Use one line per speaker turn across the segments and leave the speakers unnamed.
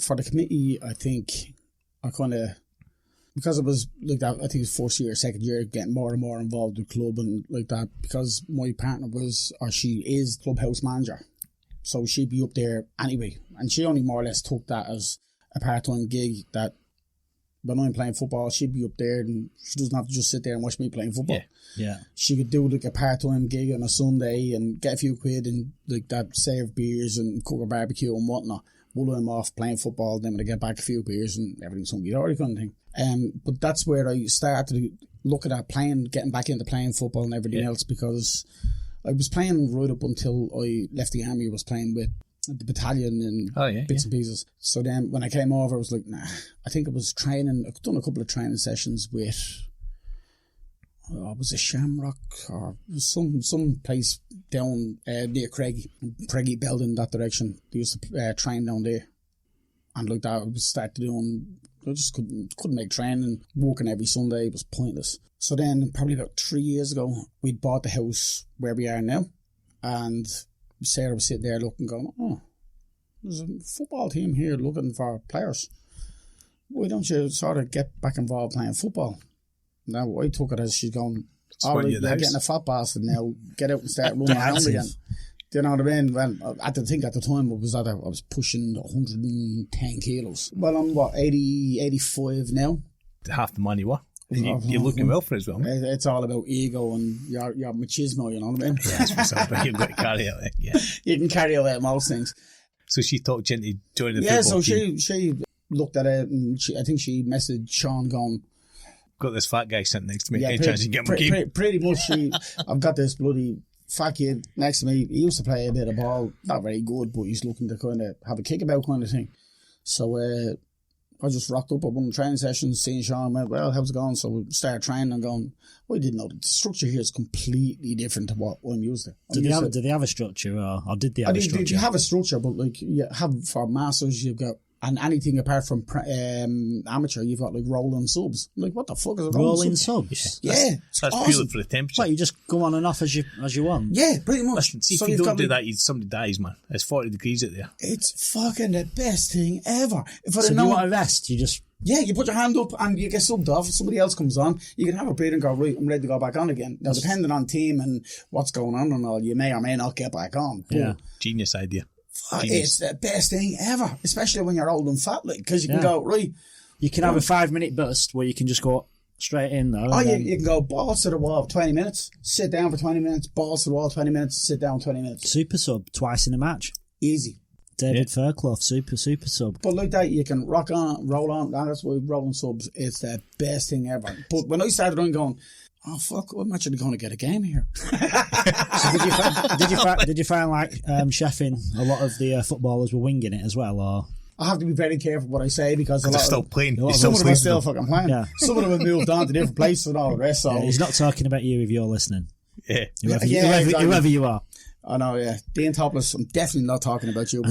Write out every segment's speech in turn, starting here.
For the committee, I think I kind of, because it was like that, I think it was first year, second year, getting more and more involved with the club and like that, because my partner was, or she is, clubhouse manager. So she'd be up there anyway. And she only more or less took that as a part-time gig, that when I'm playing football, she'd be up there and she doesn't have to just sit there and watch me playing football.
Yeah.
She could do like a part-time gig on a Sunday and get a few quid and like that, serve beers and cook a barbecue and whatnot. While I'm off playing football, then when I get back, a few beers and everything's hunky-dory kind of thing. But that's where I started looking at playing, getting back into playing football and everything else, because I was playing right up until I left the army. I was playing with the battalion and bits and pieces. So then when I came over, I was like, nah. I think I was training. I've done a couple of training sessions with, was it Shamrock or some place down near Craigie Belden, that direction. They used to train down there, and like that, I was started doing. I just couldn't make training. Working every Sunday was pointless. So then, probably about 3 years ago, we'd bought the house where we are now, and Sarah was sitting there looking, going, "Oh, there's a football team here looking for players. Why don't you sort of get back involved playing football?" Now I took it as she's going, you're getting a fat bastard now, get out and start running around again. Do you know what I mean? Well, at the time I was pushing 110 kilos. Well, I'm 85 now.
Half the money, what? You're looking well for it as well.
It's all about ego and your machismo, you know what I mean?
Yeah, that's what's up. You've got to carry out it. Yeah.
You can carry out most things.
So she talked you into joining the football team?
She looked at it, and I think she messaged Sean going,
got this fat guy sitting next to me.
Pretty much. I've got this bloody fat kid next to me. He used to play a bit of ball, not very good, but he's looking to kind of have a kickabout kind of thing. So I just rocked up at one of the training sessions, seeing Sean, went, well, how's it going? So we started training and going, I didn't know the structure here is completely different to what I'm used to.
Did they have a structure, or did they have a structure?
They have a structure, but like you have for masters, you've got, and anything apart from amateur, you've got like rolling subs. I'm like, what the fuck is a rolling
subs?
Yeah,
that's awesome. Purely for the temperature.
What, you just go on and off as you want?
Yeah, pretty much.
Listen, see, so if you don't do that, somebody dies, man. It's 40 degrees out there.
It's fucking the best thing ever.
So if you want to rest, you just...
Yeah, you put your hand up and you get subbed off. If somebody else comes on, you can have a breathe and go, right, I'm ready to go back on again. Now, depending on team and what's going on and all, you may or may not get back on.
Yeah, genius idea.
It's the best thing ever, especially when you're old and fat, like, because you can go, right.
You can have a 5-minute burst where you can just go straight in, though.
Oh, you can go balls to the wall 20 minutes, sit down for 20 minutes, balls to the wall 20 minutes, sit down 20 minutes.
Super sub, twice in a match.
Easy.
David Fairclough, super sub.
But like that, you can rock on, roll on. That's why rolling subs is the best thing ever. But when I started on going, oh fuck, I'm actually going to get a game here.
So did you find like chefing, a lot of the footballers were winging it as well, or?
I have to be very careful what I say because
they're still playing.
Some of them are still fucking playing. Yeah. Some of them have moved on to different places and all the rest. So
he's not talking about you if you're listening.
Yeah.
Whoever you are.
I know, yeah. Dean Topless, I'm definitely not talking about you.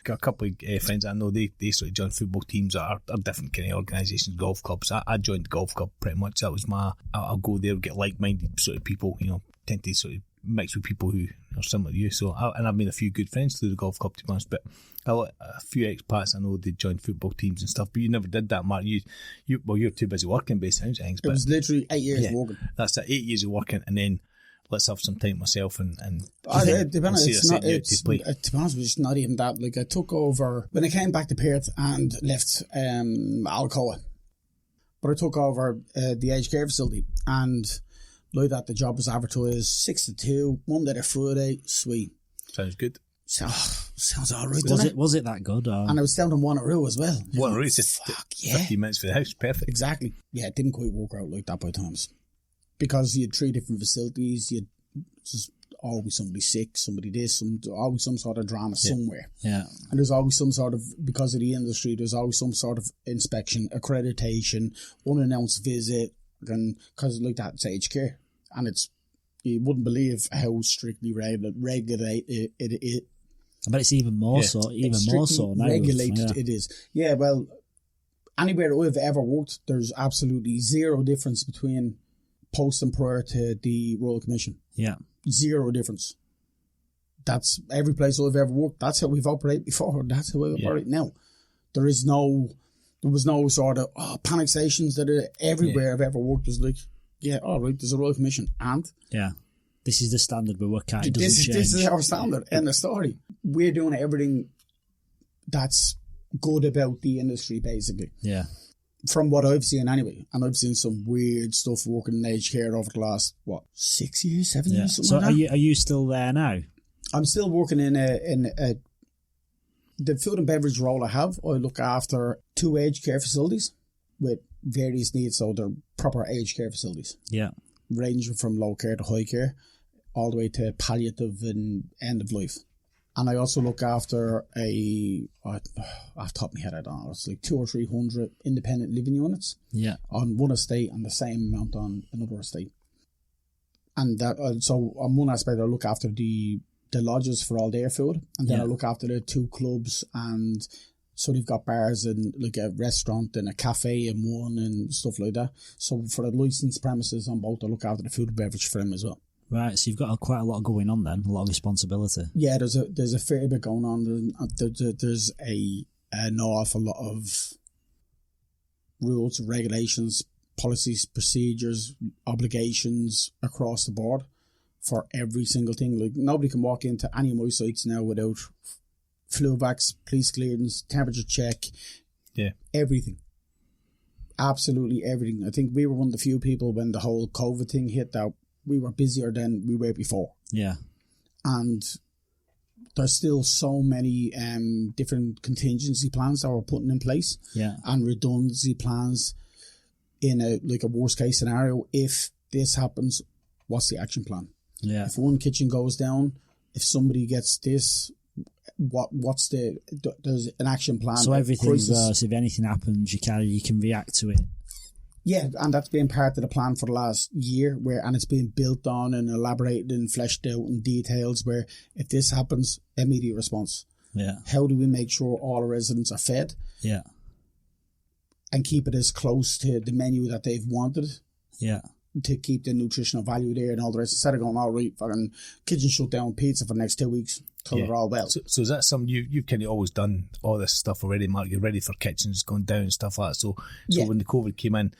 Got a couple of friends I know, they sort of join football teams or different kind of organisations, golf clubs. I joined the golf club pretty much. That was I'll go there and get like-minded sort of people, tend to sort of mix with people who are similar to you. So, and I've made a few good friends through the golf club, to be honest, but a few expats I know they joined football teams and stuff, but you never did that, Mark. You're too busy working based on things.
It was literally 8 years working.
That's it, 8 years of working, and then let's have some time myself and
to be honest, it's not even that. Like, I took over when I came back to Perth and left Alcoa, but I took over the aged care facility, and like that, the job was advertised 6 to 2, Monday to Friday. Sweet,
sounds good.
Sounds all right.
Was it that good? Or?
And I was down in Wanneroo as well.
Wanneroo is just 15 minutes for the house, perfect.
Exactly. Yeah, it didn't quite work out like that by times. Because you had 3 different facilities, you'd just always somebody sick, somebody this, always some sort of drama somewhere.
Yeah.
And there's always some sort of, because of the industry, there's always some sort of inspection, accreditation, unannounced visit, and because like that, it's aged care. And you wouldn't believe how strictly regulated it.
I bet it's even more so now.
Regulated it is. Yeah, well, anywhere I've ever worked, there's absolutely zero difference between post and prior to the Royal Commission.
Yeah.
Zero difference. That's every place I've ever worked. That's how we've operated before. That's how we operate now. There was no sort of panic stations that are everywhere I've ever worked. Was like, all right, there's a Royal Commission, and
this is the standard we work at. It doesn't change.
This is our standard. End of story. We're doing everything that's good about the industry, basically.
Yeah.
From what I've seen anyway, and I've seen some weird stuff working in aged care over the last 6 years, 7 years, something like that.
Are you still there now?
I'm still working in the food and beverage role I have. I look after 2 aged care facilities with various needs, so they're proper aged care facilities. Yeah, ranging from low care to high care, all the way to palliative and end of life. And I also look after off the top of my head, I don't know, it's like 200 or 300 independent living units. Yeah, on one estate, and the same amount on another estate. And that so on one aspect, I look after the lodges for all their food, and then I look after the 2 clubs, and so they've got bars and like a restaurant and a cafe in one and stuff like that. So for the licensed premises on both, I look after the food and beverage for them as well. Right, so you've got quite a lot going on then, a lot of responsibility. Yeah, there's a fair bit going on. There's an awful lot of rules, regulations, policies, procedures, obligations across the board for every single thing. Like, nobody can walk into any of my sites now without flu vax, police clearance, temperature check, everything. Absolutely everything. I think we were one of the few people when the whole COVID thing hit that we were busier than we were before. Yeah. And there's still so many different contingency plans that we're putting in place. Yeah. And redundancy plans in a worst case scenario. If this happens, what's the action plan? Yeah. If one kitchen goes down, if somebody gets this, there's an action plan. So everything's there, so if anything happens, you can react to it. Yeah, and that's been part of the plan for the last year, and it's been built on and elaborated and fleshed out in details where if this happens, immediate response. Yeah. How do we make sure all our residents are fed? Yeah. And keep it as close to the menu that they've wanted. Yeah. To keep the nutritional value there and all the rest. Instead of going, all right, fucking kitchen shut down, pizza for the next 2 weeks till they're all well.
So is that something you've kind of always done all this stuff already, Mark? You're ready for kitchens going down and stuff like that. So when the COVID came in,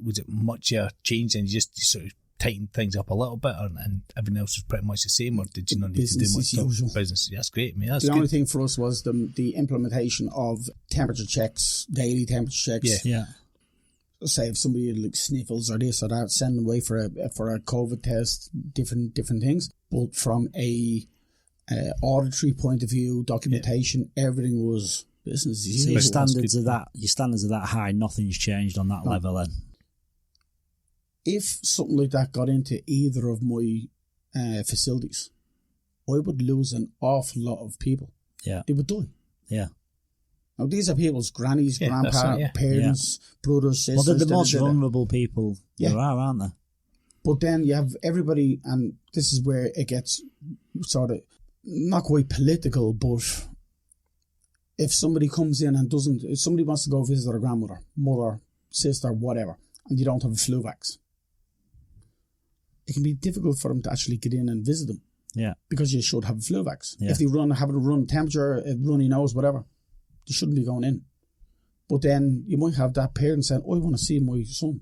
was it much change and you sort of tightened things up a little bit, and everything else was pretty much the same, or did you not need to do much stuff? Business, that's great, mate. That's
the only thing for us was the implementation of temperature checks, daily temperature checks. Yeah. Say if somebody like sniffles or this or that, send them away for a COVID test, different things. But from a auditory point of view, documentation, everything was business as usual. So your standards are that high, nothing's changed on that level then. If something like that got into either of my facilities, I would lose an awful lot of people. Yeah. They would die. Yeah. Now, these are people's grannies, parents, brothers, sisters. Well, they're the most vulnerable people there are, aren't they? But then you have everybody, and this is where it gets sort of not quite political, but if somebody comes in and if somebody wants to go visit their grandmother, mother, sister, whatever, and you don't have a flu vax, it can be difficult for them to actually get in and visit them. Yeah. Because you should have a flu vax. Yeah. If they have a run temperature, a runny nose, whatever, they shouldn't be going in. But then you might have that parent saying, I want to see my son.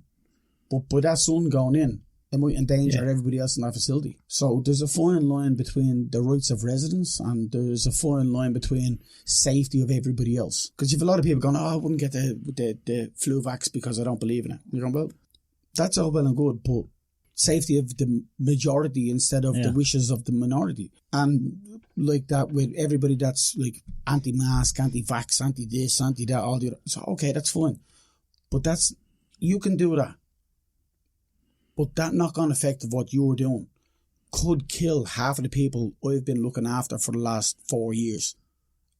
But by that son going in, it might endanger everybody else in that facility. So there's a fine line between the rights of residents and there's a fine line between safety of everybody else. Because you have a lot of people going, I wouldn't get the flu vax because I don't believe in it. You're going, well, that's all well and good, but safety of the majority instead of the wishes of the minority. And like that with everybody that's like anti-mask, anti-vax, anti-this, anti-that, all the other. So, okay, that's fine. But you can do that. But that knock-on effect of what you're doing could kill half of the people I've been looking after for the last 4 years.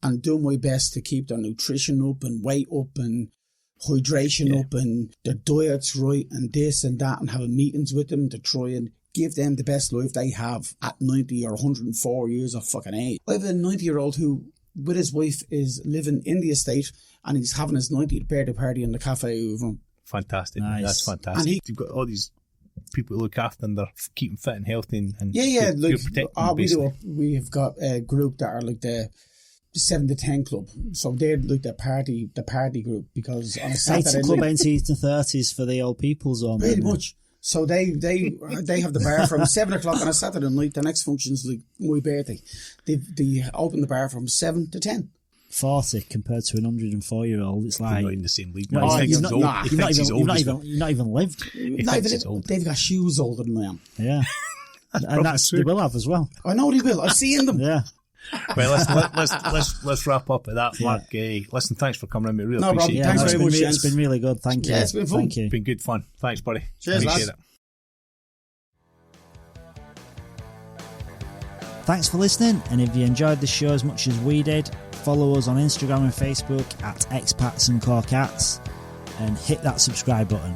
And do my best to keep their nutrition up and weight up and hydration up and their diets right and this and that, and having meetings with them to try and give them the best life they have at 90 or 104 years of fucking age. I have a 90-year-old who, with his wife, is living in the estate and he's having his 90th birthday party in the cafe over him.
Fantastic. Nice. That's fantastic. And you've got all these people to look after and they're keeping fit and healthy and
Yeah.
you're protecting them,
We've got a group that are like the 7 to 10 club, so they're like the party group, because on a Saturday
club
night,
18 to 30s for the old people zone.
pretty much. So they have the bar from 7 o'clock on a Saturday night. The next function's like my birthday. They open the bar from 7 to 10.
40 compared to an 104-year-old, it's
You're
like
not in the same league.
No,
He
you've
thinks
not,
he's old. He thinks he's old as well.
you've not even lived.
He thinks he's old.
They've got shoes older than I am.
Yeah, and that's
true.
they will have as well.
I know they will. I've seen them.
Yeah.
Well, let's wrap up at that, Mark. Listen, thanks for coming in, mate. Really
No problem.
appreciate it.
Yeah,
Thanks
no,
very much,
It's
gents.
been really good. Thank you.
Yeah, it's been fun.
Thank you.
Been good fun. Thanks, buddy.
Cheers,
appreciate
lads.
it.
Thanks for listening, and if you enjoyed the show as much as we did, follow us on Instagram and Facebook at Expats and Corkats, and hit that subscribe button.